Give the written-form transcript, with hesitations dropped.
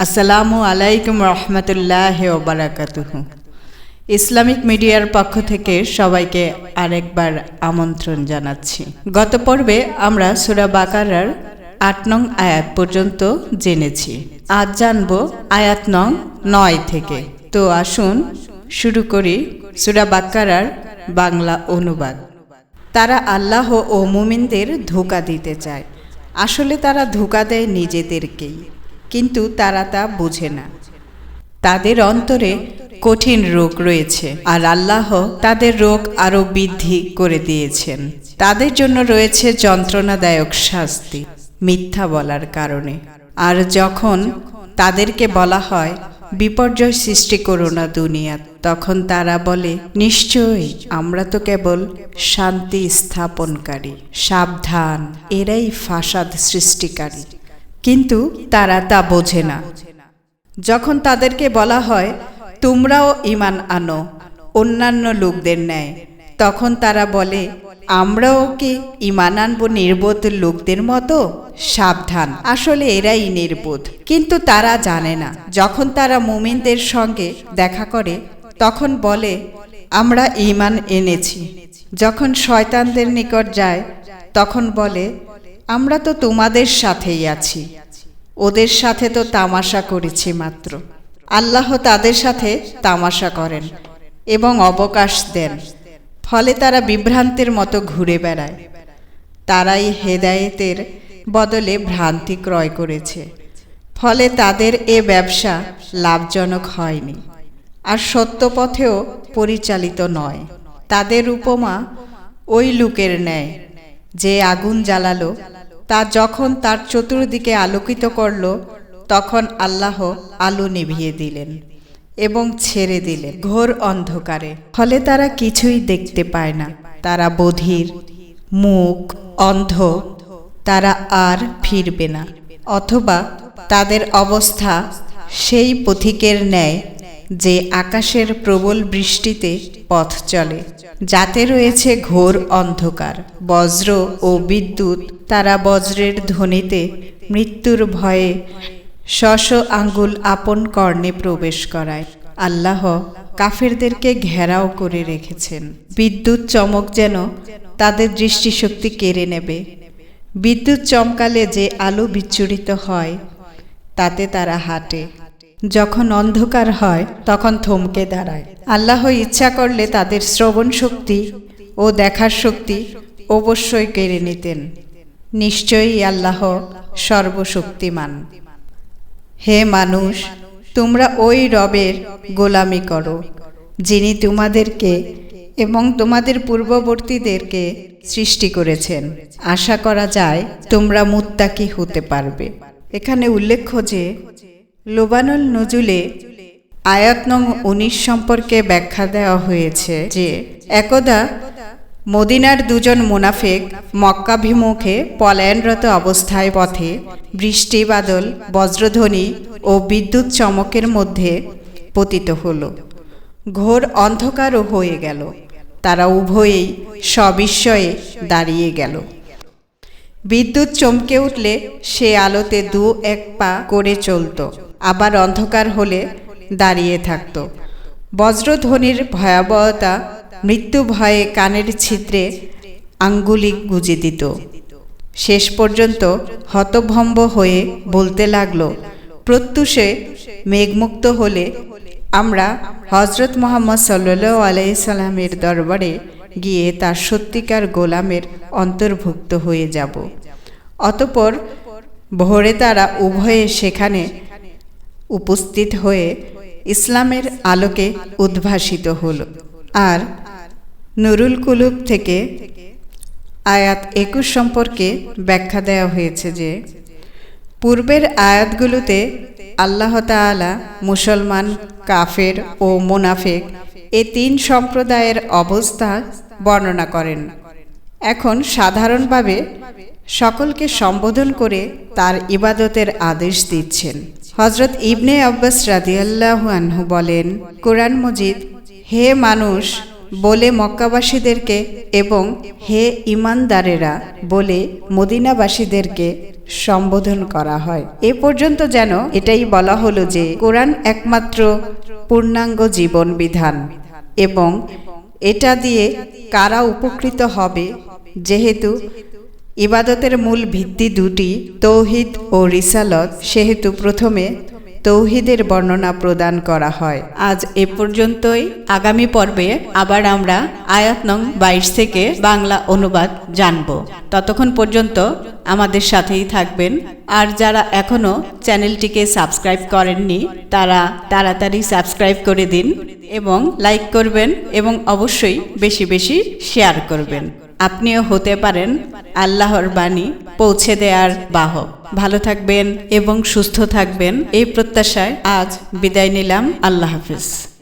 আসসালামু আলাইকুম রহমতুল্লাহি ওয়া বারাকাতুহু। ইসলামিক মিডিয়ার পক্ষ থেকে সবাইকে আরেকবার আমন্ত্রণ জানাচ্ছি। গত পর্বে আমরা সূরা বাকারার ৮ নং আয়াত পর্যন্ত জেনেছি। আজ জানব আয়াত নং ৯ থেকে। তো আসুন শুরু করি সূরা বাকারার বাংলা অনুবাদ। তারা আল্লাহ ও মুমিনদের ধোঁকা দিতে চায়, আসলে তারা ধোঁকা দেয় নিজেদেরকেই, কিন্তু তারা তা বোঝে না। তাদের অন্তরে কঠিন রোগ রয়েছে, আর আল্লাহ তাদের রোগ আরও বৃদ্ধি করে দিয়েছেন। তাদের জন্য রয়েছে যন্ত্রণাদায়ক শাস্তি মিথ্যা বলার কারণে। আর যখন তাদেরকে বলা হয় বিপর্যয় সৃষ্টি করো না দুনিয়া, তখন তারা বলে নিশ্চয়ই আমরা তো কেবল শান্তি স্থাপনকারী। সাবধান, এরাই ফাসাদ সৃষ্টিকারী। কিন্তু তারা তা বোঝে না। যখন তাদেরকে বলা হয় তোমরাও ঈমান আনো অন্যান্য লোকদের ন্যায়, তখন তারা বলে আমরাও কি ঈমান আনবো নির্বোধ লোকদের মতো? সাবধান, আসলে এরাই নির্বোধ। কিন্তু তারা জানে না। যখন তারা মুমিনদের সঙ্গে দেখা করে তখন বলে আমরা ঈমান এনেছি। যখন শয়তানদের নিকট যায় তখন বলে আমরা তো তোমাদের সাথেই আছি, ওদের সাথে তো তামাশা করেছি মাত্র। আল্লাহ তাদের সাথে তামাশা করেন এবং অবকাশ দেন, ফলে তারা বিভ্রান্তের মতো ঘুরে বেড়ায়। তারাই হেদায়েতের বদলে ভ্রান্তি ক্রয় করেছে, ফলে তাদের এ ব্যবসা লাভজনক হয়নি, আর সত্য পথেও পরিচালিত নয়। তাদের উপমা ওই লোকের ন্যায় যে আগুন জ্বালালো, তা যখন তার চতুর্দিকে আলোকিত করল, তখন আল্লাহ আলো নিভিয়ে দিলেন এবং ছেড়ে দিলেন ঘোর অন্ধকারে। ফলে তারা কিছুই দেখতে পায় না। তারা বধির, মুখ অন্ধ, তারা আর ফিরবে না। অথবা তাদের অবস্থা সেই পথিকের ন্যায় যে আকাশের প্রবল বৃষ্টিতে পথ চলে, যাতে রয়েছে ঘোর অন্ধকার, বজ্র ও বিদ্যুৎ। তারা বজ্রের ধ্বনিতে মৃত্যুর ভয়ে স্ব আঙ্গুল আপন কর্ণে প্রবেশ করায়। আল্লাহ কাফেরদেরকে ঘেরাও করে রেখেছেন। বিদ্যুৎ চমক যেন তাদের দৃষ্টিশক্তি কেড়ে নেবে। বিদ্যুৎ চমকালে যে আলো বিচ্ছুরিত হয় তাতে তারা হাঁটে, যখন অন্ধকার হয় তখন থমকে দাঁড়ায়। আল্লাহ ইচ্ছা করলে তাদের শ্রবণ শক্তি ও দেখার শক্তি অবশ্যই কেড়ে নিতেন। নিশ্চয়ই আল্লাহ সর্বশক্তিমান। হে মানুষ, তোমরা ওই রবের গোলামি করো যিনি তোমাদেরকে এবং তোমাদের পূর্ববর্তীদেরকে সৃষ্টি করেছেন। আশা করা যায় তোমরা মুত্তাকি হতে পারবে। এখানে উল্লেখ্য যে লোবানুল নজুলে আয়াত নং 19 সম্পর্কে ব্যাখ্যা দেওয়া হয়েছে যে একদা মদিনার দুজন মুনাফিক মক্কাভিমুখে পলায়নরত অবস্থায় পথে বৃষ্টি বাদল, বজ্রধ্বনি ও বিদ্যুৎ চমকের মধ্যে পতিত হল। ঘোর অন্ধকারও হয়ে গেল। তারা উভয়েই সবিস্ময়ে দাঁড়িয়ে গেল। বিদ্যুৎ চমকে উঠলে সে আলোতে দু এক পা করে চলত, আবার অন্ধকার হলে দাঁড়িয়ে থাকত। বজ্রধ্বনির ভয়াবহতা মৃত্যু ভয়ে কানের ছিদ্রে আঙ্গুলি গুজে দিত। শেষ পর্যন্ত হতভম্ব হয়ে বলতে লাগলো, প্রত্যুষে মেঘমুক্ত হলে আমরা হজরত মুহাম্মদ সাল্লাল্লাহু আলাইহি সাল্লামের দরবারে গিয়ে তার সত্যিকার গোলামের অন্তর্ভুক্ত হয়ে যাব। অতঃপর ভোরে তারা উভয়ে সেখানে উপস্থিত হয়ে ইসলামের আলোকে উদ্ভাসিত হল। আর নুরুল কুলুব থেকে আয়াত 21 সম্পর্কে ব্যাখ্যা দেওয়া হয়েছে যে পূর্বের আয়াতগুলোতে আল্লাহ তাআলা মুসলমান, কাফের ও মুনাফিক এ তিন সম্প্রদায়ের অবস্থা বর্ণনা করেন। এখন সাধারণভাবে সকলকে সম্বোধন করে তার ইবাদতের আদেশ দিচ্ছেন। হযরত ইবনে আব্বাস রাদিয়াল্লাহু আনহু বলেন, কোরআন মজিদ হে মানুষ, বলে মক্কাবাসীদেরকে এবং হে ঈমানদারেরা বলে মদিনাবাসীদেরকে সম্বোধন করা হয়। এ পর্যন্ত যেন এটাই বলা হলো যে কোরআন একমাত্র পূর্ণাঙ্গ জীবন বিধান এবং এটা দিয়ে কারা উপকৃত হবে, যেহেতু ইবাদতের মূল ভিত্তি দুটি, তৌহিদ ও রিসালত, সেহেতু প্রথমে তৌহিদের বর্ণনা প্রদান করা হয়। আজ এ পর্যন্তই। আগামী পর্বে আবার আমরা আয়াত নং 22 থেকে বাংলা অনুবাদ জানব। ততক্ষণ পর্যন্ত আমাদের সাথেই থাকবেন। আর যারা এখনও চ্যানেলটিকে সাবস্ক্রাইব করেননি তারা তাড়াতাড়ি সাবস্ক্রাইব করে দিন এবং লাইক করবেন এবং অবশ্যই বেশি বেশি শেয়ার করবেন। আপনিও হতে পারেন আল্লাহর বাণী পৌঁছে দেওয়ার বাহক। ভালো থাকবেন এবং সুস্থ থাকবেন এই প্রত্যাশায় আজ বিদায় নিলাম। আল্লাহ হাফেজ।